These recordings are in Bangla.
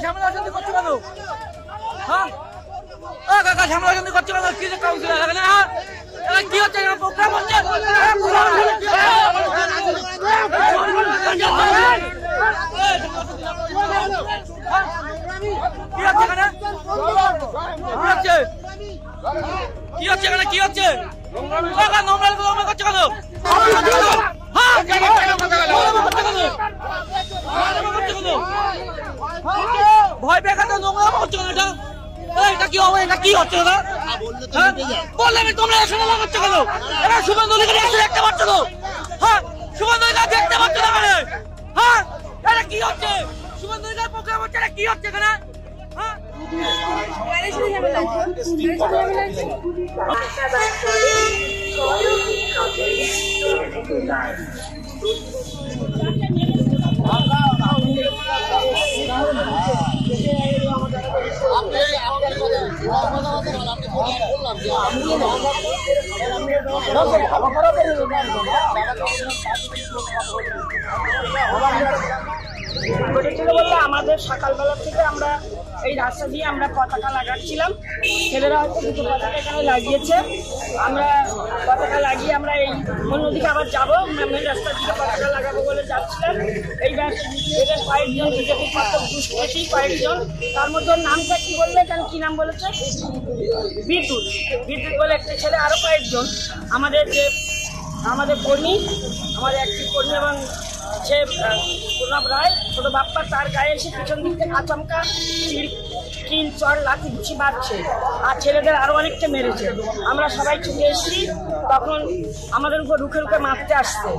ঝামেলা করছো কেন? হ্যাঁ ঝামেলা করছো কেন? কি কাউন্সিলর এখানে? কি হচ্ছে প্রোগ্রাম হচ্ছে? কি হচ্ছে এখানে? কি হচ্ছে এখানে? কি হচ্ছে? করছো কেন? ভয় পেয়ে গেছে নোংরা করছো কেন? এটা কি হবে? এটা কি হচ্ছে? বললে তোমরা এখানে লাগাচ্ছ কেন? এরা সুগন্ধ দেখতে পাচ্ছ তো? হ্যাঁ সুগন্ধ দেখতে পাচ্ছ না? হ্যাঁ এটা কি হচ্ছে? সুগন্ধ প্রোগ্রাম হচ্ছে, এটা কি হচ্ছে এখানে? ঘটেছিল বলতে আমাদের সকালবেলা থেকে আমরা এই রাস্তা দিয়ে আমরা পতাকা লাগাচ্ছিলাম। ছেলেরা হয়তো দুটো পতাকা এখানে লাগিয়েছে। আমরা পতাকা লাগিয়ে আমরা এই অন্যদিকে আবার যাবো, মেন রাস্তার দিকে পতাকা লাগাবো বলে যাচ্ছিলাম। এই এদের কয়েকজন বিজেপির পাত্র দুষ্কৃতী কয়েকজন, তার মধ্যে নামটা কি বললে? কেন কি নাম বলেছে? বিদ্যুৎ বলে একটা ছেলে, আরো কয়েকজন আমাদের কর্মী, আমাদের একটি কর্মী এবং সে প্রণব রায় ছোট বাপ্পা, তার গায়ে এসে পিছন দিক থেকে আচমকা কিল চর লাঠি ঘুষি মারছে আর ছেলেদের আরো অনেকটা মেরেছে। আমরা সবাই ছুটে এসেছি, তখন আমাদের উপর রুখে রুখে মারতে আসছে।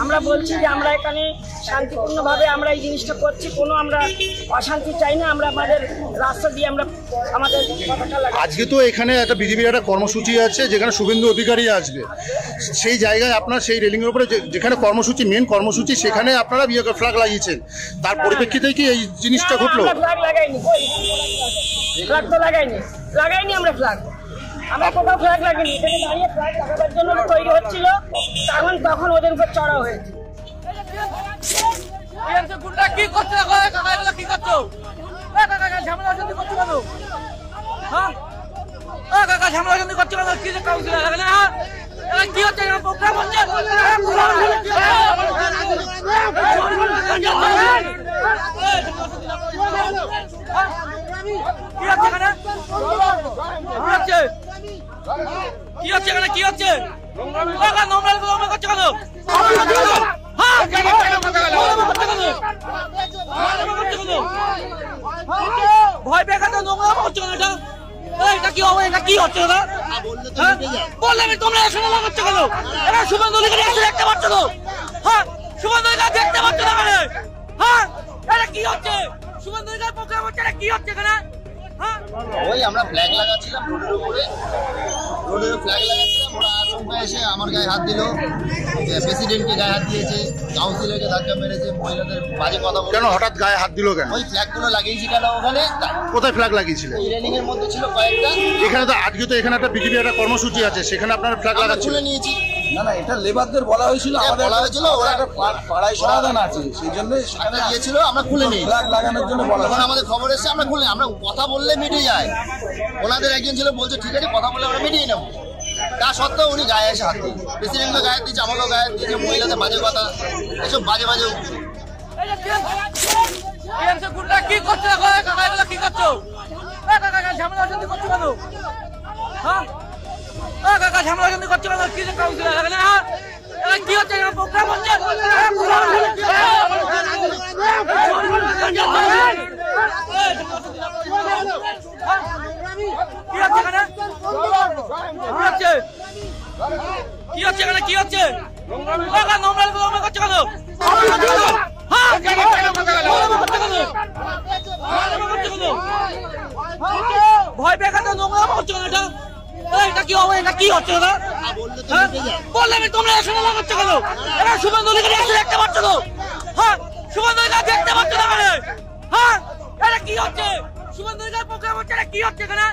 আমরা বলছি যে আমরা এখানে শান্তিপূর্ণভাবে আমরা এই জিনিসটা করছি, কোনো আমরা অশান্তি চাই না। আমরা আমাদের রাস্তা দিয়ে আমরা আমাদের পতাকা লাগাই। আজকে তো এখানে একটা বিজেপির একটা কর্মসূচি আছে যেখানে শুভেন্দু অধিকারী আসবে, সেই জায়গায় আপনার সেই রেলিংয়ের উপরে যেখানে কর্মসূচি মেন কর্মসূচি সেখানে আপনারা ফ্ল্যাগ লাগিয়েছেন, তার পরিপ্রেক্ষিতে কি এই জিনিসটা ঘটলো? ফ্ল্যাগ লাগাইনি, ফ্ল্যাগ তো লাগাইনি আমরা ফ্ল্যাগ। আমরা কোথাও ফ্ল্যাগ লাগিনি, এখানে দাঁড়িয়ে ফ্ল্যাগ লাগাবার জন্য তৈরি হচ্ছিল, তখন ওদের উপর চড়া হয়েছে। কি করছো? কি করছো? ঝামেলা করছো কেন? হ্যাঁ ঝামেলা করছো কেন? কি কাউন্সিলর এখানে? কি হচ্ছে? প্রোগ্রাম হচ্ছে, কি হচ্ছে এখানে? কি হচ্ছে এখানে? কি হচ্ছে? নোংরা করছো কেন? ভয় পেয়ে গেছে নোংরা করছো কেন? এটা কি হবে? এটা কি হচ্ছে? বললে তোমরা এখানে লাগাচ্ছ কেন? এরা সুগন্ধ দেখতে পাচ্ছ তো? হ্যাঁ সুগন্ধ দেখতে পাচ্ছ না? হ্যাঁ এটা কি হচ্ছে? সুগন্ধ প্রোগ্রাম হচ্ছে, এটা কি হচ্ছে এখানে? ওই আমরা ফ্ল্যাগ লাগাচ্ছিলাম রোডের উপরে, ফ্ল্যাগ লাগাচ্ছিলাম, ওরা আচমকা এসে আমার গায়ে হাত দিল, প্রেসিডেন্টকে গায়ে হাত দিয়েছে, কাউন্সিলরকে ধাক্কা মেরেছে, মহিলাদের বাজে কথা বলে। কেন হঠাৎ গায়ে হাত দিল কেন? ওই ফ্ল্যাগগুলো লাগিয়েছি কেন ওখানে? কোথায় ফ্ল্যাগ লাগিয়েছিলেন? এই রেলিং এর মধ্যে ছিল কয়েকটা। এখানে তো আজকে তো এখানে একটা বিজেপি একটা কর্মসূচি আছে, সেখানে আপনারা ফ্ল্যাগ লাগাচ্ছিলেন? খুলে নিয়েছি। না এটা লেবারদের বলা হয়েছিল, আমাদের বলা হয়েছিল ওরা একটা পাড়ায় সমাধান আছে, সেই জন্য সেখানে গিয়েছিল, আমরা খুলে নিই। ফ্ল্যাগ লাগানোর জন্য বলা তখন আমাদের খবর এসছে, আমরা খুলে, আমরা কথা বললে মিটে যায়। ওনাদের একজন ছিল বলছে ঠিক আছে কথা বলে আমরা মিটিয়ে নেবো, তা সত্ত্বেও উনি গায়ে এসে হাত দিয়েছে, প্রেসিডেন্টকে গায়ে দিয়েছে, আমাকেও গায়ে দিয়েছে, মহিলাদের বাজে কথা, এসব বাজে কি করছো? কি করছো? ঝামেলা করছো কেন? হ্যাঁ ঝামেলা করছো কেন? কি কাউন্সিলর এখানে? কি হচ্ছে? প্রোগ্রাম হচ্ছে, কি হচ্ছে এখানে? কি হচ্ছে এখানে? কি হচ্ছে? নোংরা করছো কেন? ভয় পেয়ে গেছে নোংরা করছো কেন? এটা কি হবে? এটা কি হচ্ছে? বললে তোমরা এখানে লাগাচ্ছ কেন? এরা সুগন্ধ দেখতে পাচ্ছ তো? হ্যাঁ সুগন্ধ দেখতে পাচ্ছ না? হ্যাঁ এটা কি হচ্ছে? সুগন্ধ প্রোগ্রাম হচ্ছে, এটা কি হচ্ছে এখানে?